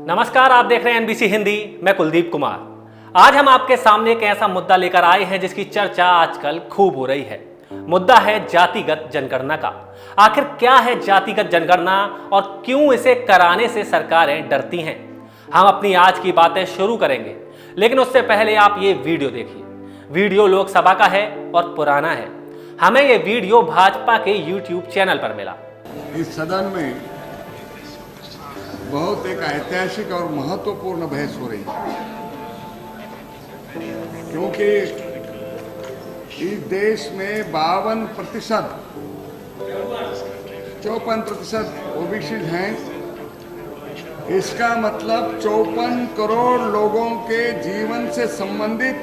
नमस्कार, आप देख रहे हैं एनबीसी हिंदी। मैं कुलदीप कुमार। आज हम आपके सामने एक ऐसा मुद्दा लेकर आए हैं जिसकी चर्चा आजकल खूब हो रही है। मुद्दा है जातिगत जनगणना का। आखिर क्या है जातिगत जनगणना और क्यों इसे कराने से सरकारें डरती हैं? हम अपनी आज की बातें शुरू करेंगे, लेकिन उससे पहले आप ये वीडियो देखिए। वीडियो लोकसभा का है और पुराना है। हमें ये वीडियो भाजपा के YouTube चैनल पर मिला। इस सदन में बहुत एक ऐतिहासिक और महत्वपूर्ण बहस हो रही है, क्योंकि इस देश में 52% 54% ओबीसी हैं। इसका मतलब 54 करोड़ लोगों के जीवन से संबंधित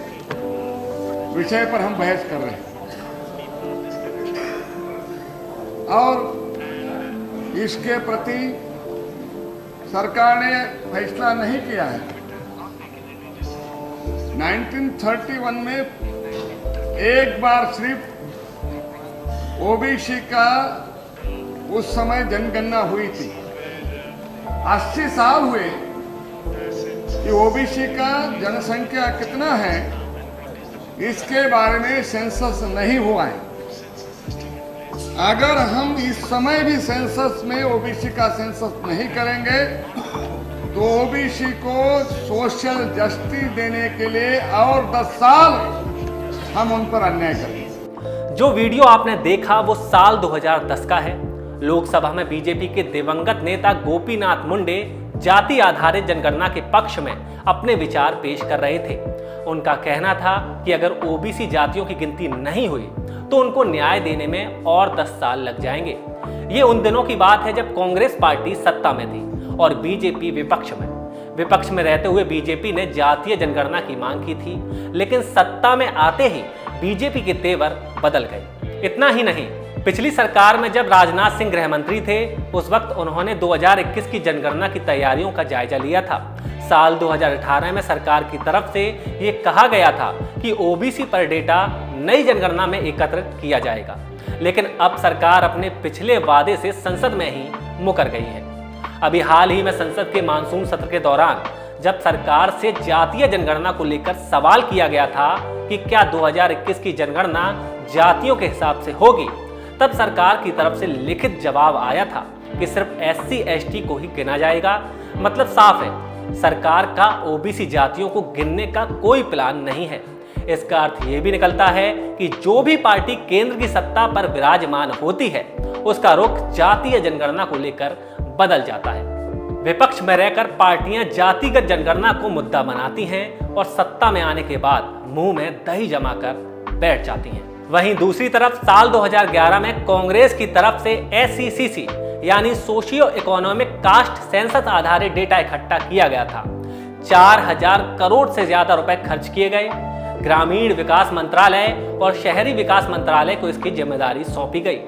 विषय पर हम बहस कर रहे हैं और इसके प्रति सरकार ने फैसला नहीं किया है। 1931 में एक बार सिर्फ ओबीसी का उस समय जनगणना हुई थी। 80 साल हुए कि ओबीसी का जनसंख्या कितना है इसके बारे में सेंसस नहीं हुआ है। अगर हम इस समय भी सेंसस में ओबीसी का सेंसस नहीं करेंगे तो ओबीसी को सोशल जस्टिस देने के लिए और 10 साल हम उन पर अन्याय करेंगे। जो वीडियो आपने देखा वो साल 2010 का है। लोकसभा में बीजेपी के दिवंगत नेता गोपीनाथ मुंडे जाति आधारित जनगणना के पक्ष में अपने विचार पेश कर रहे थे। उनका कहना था कि अगर ओबीसी जातियों की गिनती नहीं हुई तो उनको न्याय देने में और 10 साल लग जाएंगे। ये उन दिनों की बात है जब कांग्रेस पार्टी सत्ता में थी और बीजेपी विपक्ष में रहते हुए बीजेपी ने जातीय जनगणना की मांग की थी, लेकिन सत्ता में आते ही बीजेपी के तेवर बदल गए। इतना ही नहीं, पिछली सरकार में जब राजनाथ सिंह गृह मंत्री थे उस वक्त उन्होंने 2021 की जनगणना की तैयारियों का जायजा लिया था। साल 2018 में सरकार की तरफ से ये कहा गया था कि ओबीसी पर डेटा नई जनगणना में एकत्र किया जाएगा, लेकिन अब सरकार अपने पिछले वादे से संसद में ही मुकर गई है। अभी हाल ही में संसद के मानसून सत्र के दौरान जब सरकार से जातीय जनगणना को लेकर सवाल किया गया था कि क्या 2021 की जनगणना जातियों के हिसाब से होगी, तब सरकार की तरफ से लिखित जवाब आया था कि सिर्फ SC/ST को ही गिना जाएगा। मतलब साफ है, सरकार का ओबीसी जातियों को गिनने का कोई प्लान नहीं है। इसका अर्थ यह भी निकलता है कि जो भी पार्टी केंद्र की सत्ता पर विराजमान होती है उसका रुख जातीय जनगणना को लेकर बदल जाता है। विपक्ष में रहकर पार्टियां जातिगत जनगणना को मुद्दा बनाती हैं और सत्ता में आने के बाद मुंह में दही जमाकर बैठ जाती हैं। वहीं दूसरी तरफ साल 2011 में कांग्रेस की तरफ से SECC यानी सोशियो इकोनॉमिक कास्ट सेंसस आधारित डेटा इकट्ठा किया गया था। 4000 करोड़ से ज्यादा रुपए खर्च किए गए। ग्रामीण विकास मंत्रालय और शहरी विकास मंत्रालय को इसकी जिम्मेदारी सौंपी गई।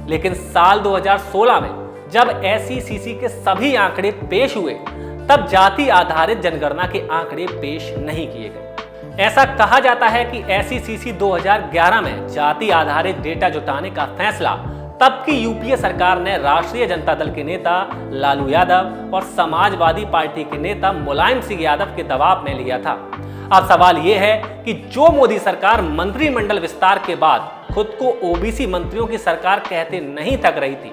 लेकिन साल 2016 में जब SECC के सभी आंकड़े पेश हुए तब जाति आधारित जनगणना के आंकड़े पेश नहीं किए गए। ऐसा कहा जाता है कि SECC 2011 में जाति आधारित डेटा जुटाने का फैसला तब की यूपीए सरकार ने राष्ट्रीय जनता दल के नेता लालू यादव और समाजवादी पार्टी के नेता मुलायम सिंह यादव के दबाव में लिया था। अब सवाल यह है कि जो मोदी सरकार मंत्रिमंडल विस्तार के बाद खुद को ओबीसी मंत्रियों की सरकार कहते नहीं थक रही थी,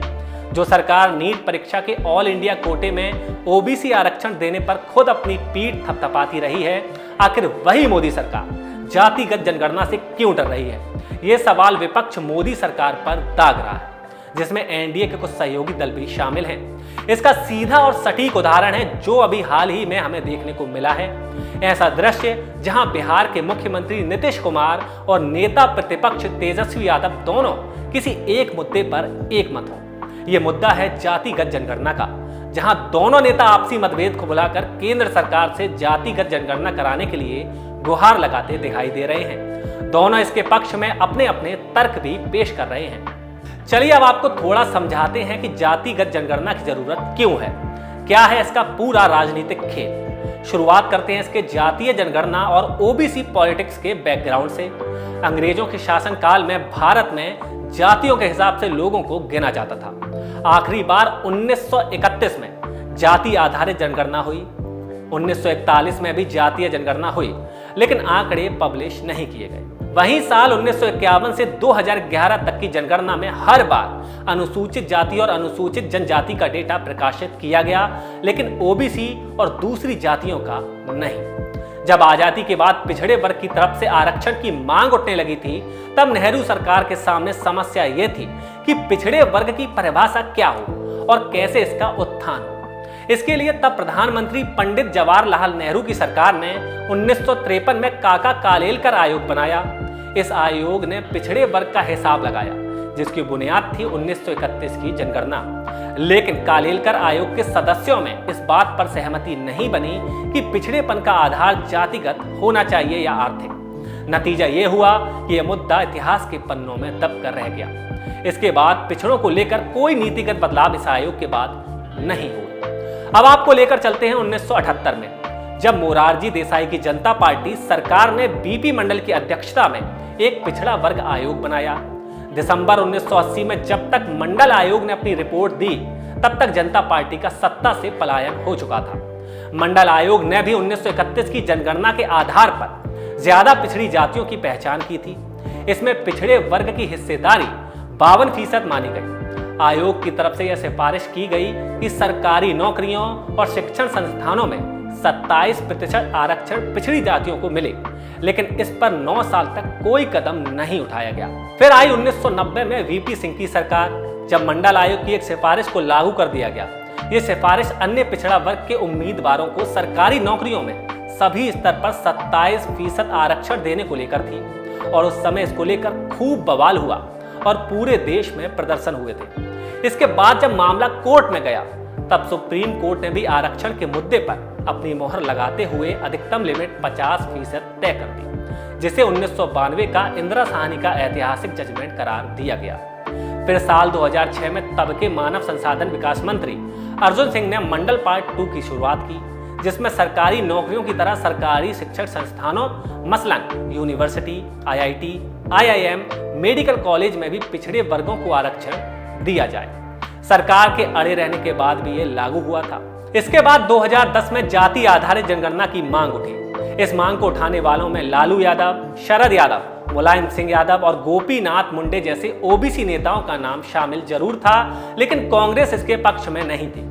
जो सरकार नीट परीक्षा के ऑल इंडिया कोटे में ओबीसी आरक्षण देने पर खुद अपनी पीठ थपथपाती रही है, आखिर वही मोदी सरकार जातिगत जनगणना से क्यों डर रही है? ये सवाल विपक्ष मोदी सरकार पर दाग रहा है, जिसमें एनडीए के कुछ सहयोगी दल भी शामिल हैं। इसका सीधा और सटीक उदाहरण है जो अभी हाल ही में हमें देखने को मिला है। ऐसा दृश्य जहां बिहार के मुख्यमंत्री नीतीश कुमार और नेता प्रतिपक्ष तेजस्वी यादव दोनों किसी एक मुद्दे पर एक मत हो। यह मुद्दा है जातिगत जनगणना का, जहां दोनों नेता आपसी मतभेद को बुलाकर केंद्र सरकार से जातिगत जनगणना कराने के लिए गुहार लगाते दिखाई दे रहे हैं। दोनों इसके पक्ष में अपने अपने तर्क भी पेश कर रहे हैं। चलिए अब आपको थोड़ा समझाते हैं कि जातिगत जनगणना की जरूरत क्यों है, क्या है इसका पूरा राजनीतिक खेल। शुरुआत करते हैं इसके जातीय जनगणना और ओबीसी पॉलिटिक्स के बैकग्राउंड से। अंग्रेजों के शासनकाल में भारत में जातियों के हिसाब से लोगों को गिना जाता था। आखिरी बार 1931 में जाति आधारित जनगणना हुई। 1941 में भी जातीय जनगणना हुई, लेकिन आंकड़े पब्लिश नहीं किए गए। वहीं साल 1951 से 2011 तक की जनगणना में हर बार अनुसूचित जाति और अनुसूचित जनजाति का डेटा प्रकाशित किया गया, लेकिन ओबीसी और दूसरी जातियों का नहीं। जब आजादी के बाद पिछड़े वर्ग की तरफ से आरक्षण की मांग उठने लगी थी, तब नेहरू सरकार के सामने समस्या यह थी कि पिछड़े वर्ग की परिभाषा क्या हो और कैसे इसका उत्थान हो। इसके लिए तब प्रधानमंत्री पंडित जवाहरलाल नेहरू की सरकार ने 1953 में काका कालेलकर आयोग बनाया। इस आयोग ने पिछड़े वर्ग का हिसाब लगाया, जिसकी बुनियाद थी 1931 की जनगणना। लेकिन कालेलकर आयोग के सदस्यों में इस बात पर सहमति नहीं बनी कि पिछड़ेपन का आधार जातिगत होना चाहिए या आर्थिक। नतीजा यह हुआ कि यह मुद्दा इतिहास के पन्नों में दब कर रह गया। इसके बाद पिछड़ों को लेकर कोई नीतिगत बदलाव इस आयोग के बाद नहीं हुए। अब आपको लेकर चलते हैं 1978 में, जब मोरारजी देसाई की जनता पार्टी सरकार ने बीपी मंडल की अध्यक्षता में एक पिछड़ा वर्ग आयोग बनाया। दिसंबर 1980 में जब तक मंडल आयोग ने अपनी रिपोर्ट दी, तब तक जनता पार्टी का सत्ता से पलायन हो चुका था। मंडल आयोग ने भी 1931 की जनगणना के आधार पर ज्यादा पिछड़ी जातियों की पहचान की थी। इसमें पिछड़े वर्ग की हिस्सेदारी 52% मानी गई। आयोग की तरफ से यह सिफारिश की गई कि सरकारी नौकरियों और शिक्षण संस्थानों में 27% आरक्षण पिछड़ी जातियों को मिले, लेकिन इस पर 9 साल तक कोई कदम नहीं उठाया गया। फिर आई 1990 में वीपी सिंह की सरकार, जब मंडल आयोग की एक सिफारिश को लागू कर दिया गया। यह सिफारिश अन्य पिछड़ा वर्ग के उम्मीदवारों को सरकारी नौकरियों में सभी स्तर पर 27% आरक्षण देने को लेकर थी, और उस समय इसको लेकर खूब बवाल हुआ और पूरे देश में प्रदर्शन हुए थे। इसके बाद जब मामला कोर्ट में गया, तब सुप्रीम कोर्ट ने भी आरक्षण के मुद्दे पर अपनी मोहर लगाते हुए अधिकतम लिमिट 50% तय कर दी, जिसे 1992 का इंदिरा साहनी का ऐतिहासिक जजमेंट करार दिया गया। फिर साल 2006 में तब के मानव संसाधन विकास मंत्री अर्जुन सिंह ने मंडल पार्ट 2 की शुरुआत की, जिसमें सरकारी नौकरियों की तरह सरकारी शिक्षण संस्थानों मसलन university, IIT, IIM, medical college में भी पिछड़े वर्गों को आरक्षण दिया जाए। सरकार के अड़े रहने के बाद भी ये लागू हुआ था। इसके बाद 2010 में जाति आधारित जनगणना की मांग उठी। इस मांग को उठाने वालों में लालू यादव, शरद यादव, मुलायम सिंह यादव और गोपीनाथ मुंडे जैसे ओबीसी नेताओं का नाम शामिल जरूर था, लेकिन कांग्रेस इसके पक्ष में नहीं थी।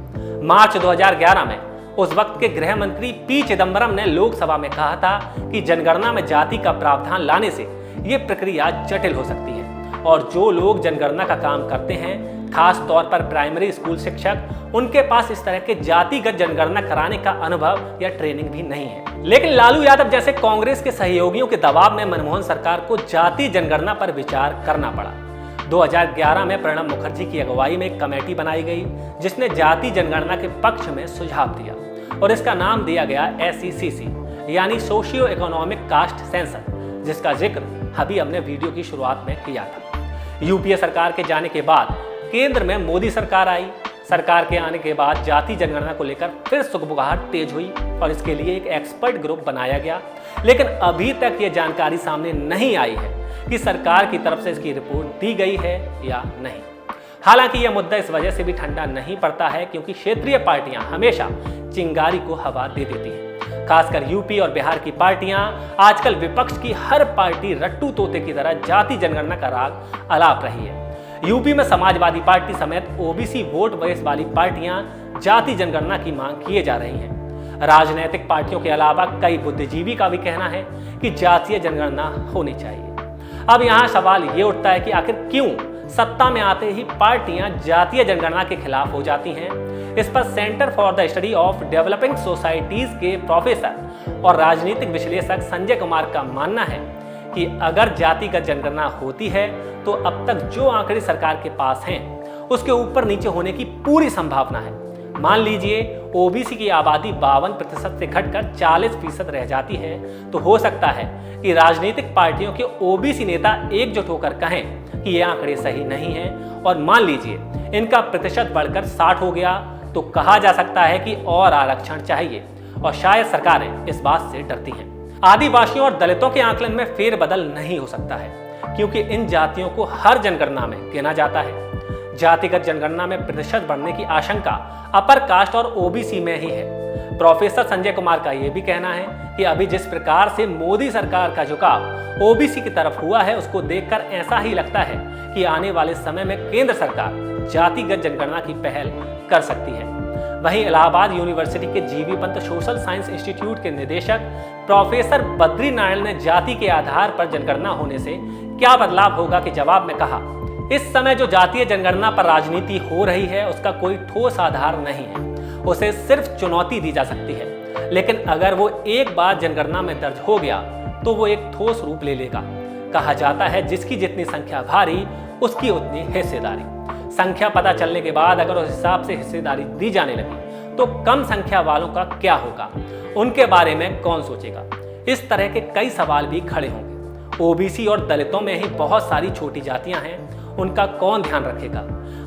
मार्च 2011 में उस वक्त के गृह मंत्री पी चिदम्बरम ने लोकसभा में कहा था कि जनगणना में जाति का प्रावधान लाने से यह प्रक्रिया जटिल हो सकती है, और जो लोग जनगणना का काम करते हैं, खास तौर पर प्राइमरी स्कूल शिक्षक, उनके पास इस तरह के जातिगत जनगणना कराने का अनुभव या ट्रेनिंग भी नहीं है। लेकिन लालू यादव जैसे कांग्रेस के सहयोगियों के दबाव में मनमोहन सरकार को जाति जनगणना पर विचार करना पड़ा। 2011 में प्रणब मुखर्जी की अगुवाई में एक कमेटी बनाई गई, जिसने जाति जनगणना के पक्ष में सुझाव दिया, और इसका नाम दिया गया SECC, यानी सोशियो इकोनॉमिक कास्ट सेंसस, जिसका जिक्र अभी हमने वीडियो की शुरुआत में किया था। यूपीए सरकार के जाने के बाद केंद्र में मोदी सरकार आई। सरकार के आने के बाद जाति जनगणना को लेकर फिर सुगबुगाहट तेज हुई, और इसके लिए एक एक्सपर्ट ग्रुप बनाया गया। लेकिन अभी तक ये जानकारी सामने नहीं आई है कि सरकार की तरफ से इसकी रिपोर्ट दी गई है या नहीं। हालांकि यह मुद्दा इस वजह से भी ठंडा नहीं पड़ता है क्योंकि क्षेत्रीय पार्टियां हमेशा चिंगारी को हवा दे देती हैं। खासकर यूपी और बिहार की पार्टियां आजकल विपक्ष की हर पार्टी रट्टू तोते की तरह जाति जनगणना का राग अलाप रही है। यूपी में समाजवादी पार्टी समेत ओबीसी वोट बेस वाली पार्टियां जाति जनगणना की मांग किए जा रही हैं। राजनीतिक पार्टियों के अलावा कई बुद्धिजीवी का भी कहना है कि जातीय जनगणना होनी चाहिए। अब यहाँ सवाल ये उठता है कि आखिर क्यों सत्ता में आते ही पार्टियां जातीय जनगणना के खिलाफ हो जाती हैं। इस पर centre for the study of developing societies के प्रोफेसर और राजनीतिक विश्लेषक संजय कुमार का मानना है कि अगर जातिगत जनगणना होती है तो अब तक जो आंकड़े सरकार के पास हैं उसके ऊपर नीचे होने की पूरी संभावना है। मान लीजिए ओबीसी की आबादी 52% से घटकर 40% रह जाती है, तो हो सकता है कि राजनीतिक पार्टियों के ओबीसी नेता एकजुट होकर कहें कि ये आंकड़े सही नहीं हैं, और मान लीजिए इनका प्रतिशत बढ़कर 60 हो गया, तो कहा जा सकता है कि और आरक्षण चाहिए, और शायद सरकारें इस बात से डरती हैं। आदिवासियों और दलितों के आकलन में फेरबदल नहीं हो सकता है क्योंकि इन जातियों को हर जनगणना में गिना जाता है। जातिगत जनगणना में प्रतिशत बढ़ने की आशंका अपर कास्ट और ओबीसी में ही है। प्रोफेसर संजय कुमार का यह भी कहना है कि अभी जिस प्रकार से मोदी सरकार का झुकाव ओबीसी की तरफ हुआ है, उसको देखकर ऐसा ही लगता है कि आने वाले समय में केंद्र सरकार जातिगत जनगणना की पहल कर सकती है। वहीं इलाहाबाद यूनिवर्सिटी के जीवी पंत सोशल साइंस इंस्टीट्यूट के निदेशक प्रोफेसर बद्री नारायण ने जाति के आधार पर जनगणना होने से क्या बदलाव होगा के जवाब में कहा, इस समय जो जातीय जनगणना पर राजनीति हो रही है उसका कोई ठोस आधार नहीं है, उसे सिर्फ चुनौती दी जा सकती है, लेकिन अगर वो एक बार जनगणना में दर्ज हो गया तो वो एक ठोस रूप ले लेगा। कहा जाता है जिसकी जितनी संख्या भारी उसकी उतनी हिस्सेदारी। संख्या पता चलने के बाद अगर उस हिसाब से हिस्सेदारी दी जाने लगी तो कम संख्या वालों का क्या होगा, उनके बारे में कौन सोचेगा। इस तरह के कई सवाल भी खड़े होंगे। ओबीसी और दलितों में ही बहुत सारी छोटी जातियां हैं, उनका कौन ध्यान रखेगा।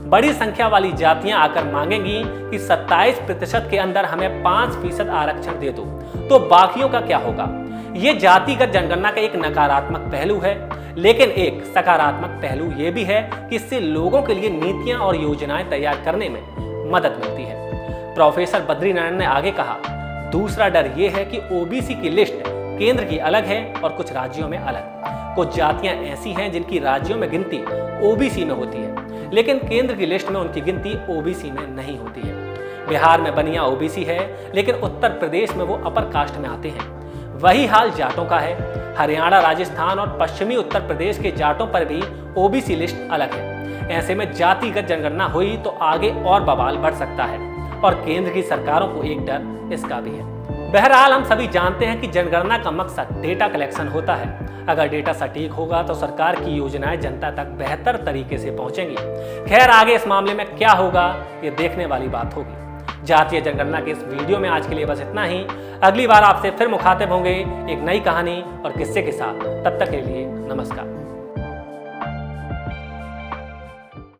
बड़ी संख्या वाली जातियां आकर मांगेंगी कि 27% के अंदर हमें 5% आरक्षण दे दो, तो बाकियों का क्या होगा। ये जातिगत जनगणना का एक नकारात्मक पहलू है, लेकिन एक सकारात्मक पहलू यह भी है कि इससे लोगों के लिए नीतियां और योजनाएं तैयार करने में मदद मिलती है। प्रोफेसर बद्री नारायण ने आगे कहा, दूसरा डर यह है कि ओबीसी की लिस्ट केंद्र की अलग है और कुछ राज्यों में अलग। कुछ जातियां ऐसी हैं जिनकी राज्यों में गिनती ओबीसी में होती है, लेकिन केंद्र की लिस्ट में उनकी गिनती ओबीसी में नहीं होती है। बिहार में बनिया ओबीसी है, लेकिन उत्तर प्रदेश में वो अपर कास्ट में आते हैं। वही हाल जाटों का है। हरियाणा, राजस्थान और पश्चिमी उत्तर प्रदेश के जाटों पर भी ओबीसी लिस्ट अलग है। ऐसे में जातिगत जनगणना हुई तो आगे और बवाल बढ़ सकता है और केंद्र की सरकारों को एक डर इसका भी है। बहरहाल हम सभी जानते हैं कि जनगणना का मकसद डेटा कलेक्शन होता है। अगर डेटा सटीक होगा तो सरकार की योजनाएं जनता तक बेहतर तरीके से पहुंचेंगी। खैर, आगे इस मामले में क्या होगा ये देखने वाली बात होगी। जातीय जनगणना के इस वीडियो में आज के लिए बस इतना ही। अगली बार आपसे फिर मुखातिब होंगे एक नई कहानी और किस्से के साथ। तब तक के लिए नमस्कार।